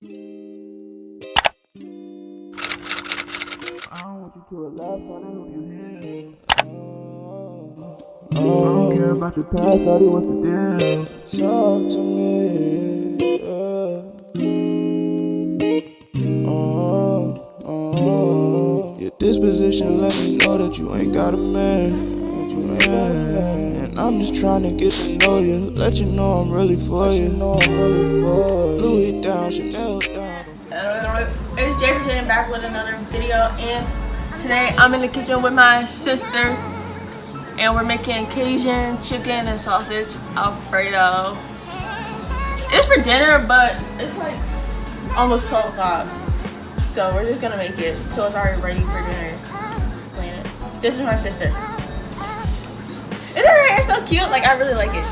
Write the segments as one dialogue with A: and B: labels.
A: I don't want you to relax, I hope you hear. I don't care about your past, Shawty, what's the deal?
B: Talk to me. Your disposition let me know that you ain't got a man. And I'm just trying to get to know you, let you know I'm really for you. Louis down, Chanel down.
C: It's jforjaidyn back with another video, and today I'm in the kitchen with my sister, and we're making Cajun chicken and sausage Alfredo. It's for dinner, but it's like almost 12 o'clock, so we're just gonna make it so it's already ready for dinner. This is my sister. Isn't her hair so cute? Like, I really like it.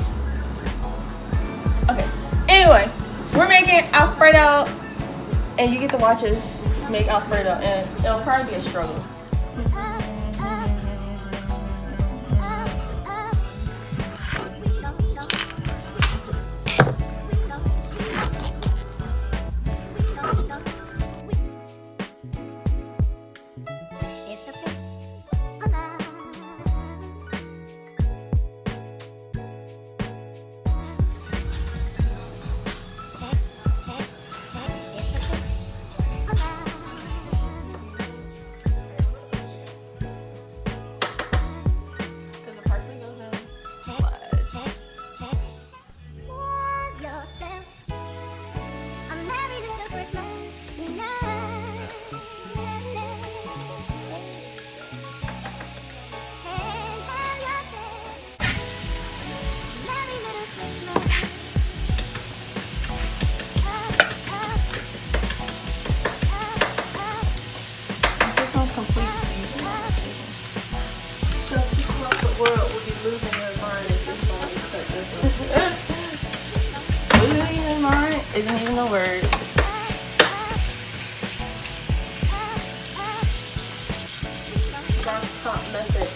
C: Okay, anyway, we're making Alfredo, and you get to watch us make Alfredo, and it'll probably be a struggle. Isn't even a word. Top method.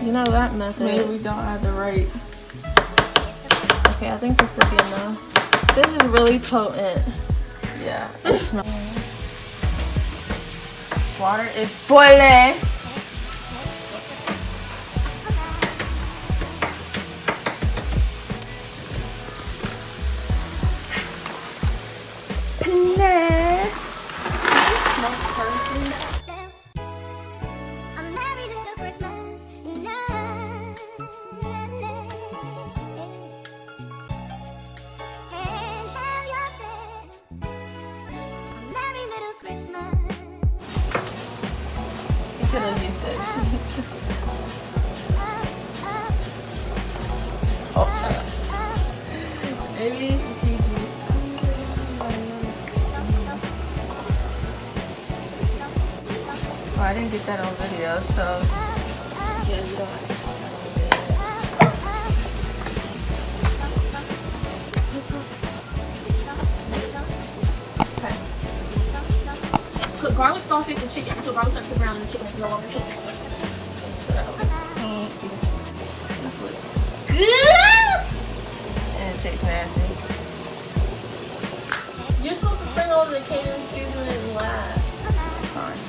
C: You know that method. Maybe we don't have the right. Okay, I think this will be enough. This is really potent. Yeah, it smells. Water is boiling. PENNE. Small person. You could have used this. Oh. Maybe you should teach me. Oh, I didn't get that on video, so yeah, you don't have to get that on video. Okay.
D: Cook garlic, sausage, and chicken until garlic starts to brown and the chicken is no longer cooked.
C: And it tastes nasty.
D: You're supposed to sprinkle the Cajun seasoning last.
C: Fine.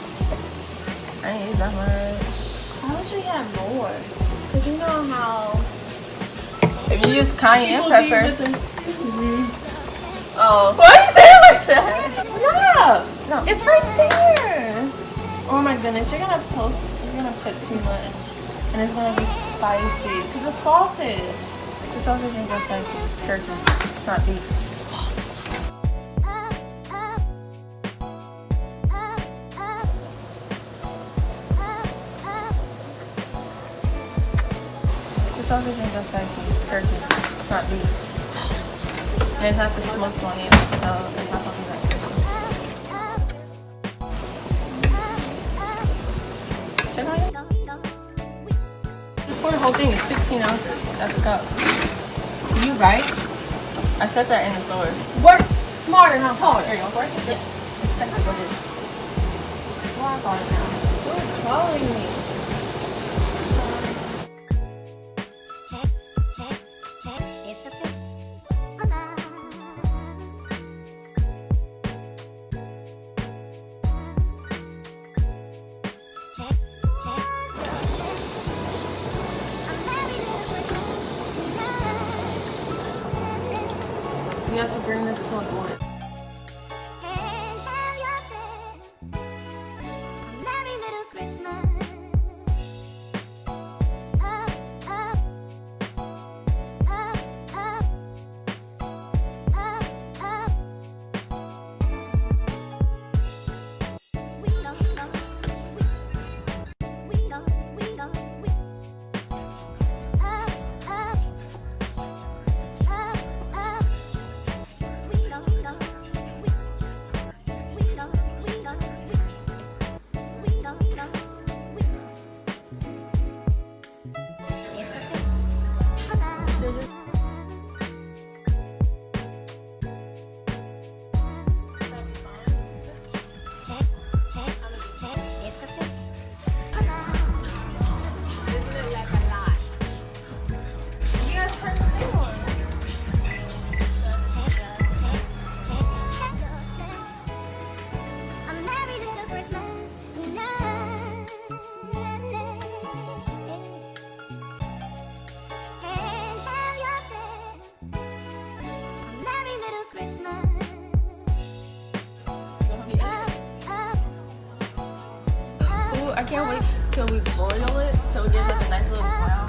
C: I ain't use that much.
D: I wish we had more. Cause you know how
C: If you use cayenne
D: people be
C: pepper.
D: with them.
C: Oh. Why do you say it like that?
D: Stop!
C: No.
D: It's right there. Oh my goodness, you're gonna put too much. And it's gonna be spicy. Cause it's sausage.
C: The sausage ain't that spicy. It's turkey. It's not beef. The sausage ain't that spicy. It's turkey. It's not beef. And it's not the smoked one either, so it's not something that's spicy. Check on it. This whole thing is 16 ounces. That's a cup.
D: You right?
C: I said that in the store.
D: Work smarter, not harder.
C: Here, you want for it?
D: Yes.
C: Technically, it is.
D: Well, I saw it now.
C: You're trolling me.
E: It's a
C: We have to bring this to a boil. I can't wait till we broil it so it gives us a nice little brown.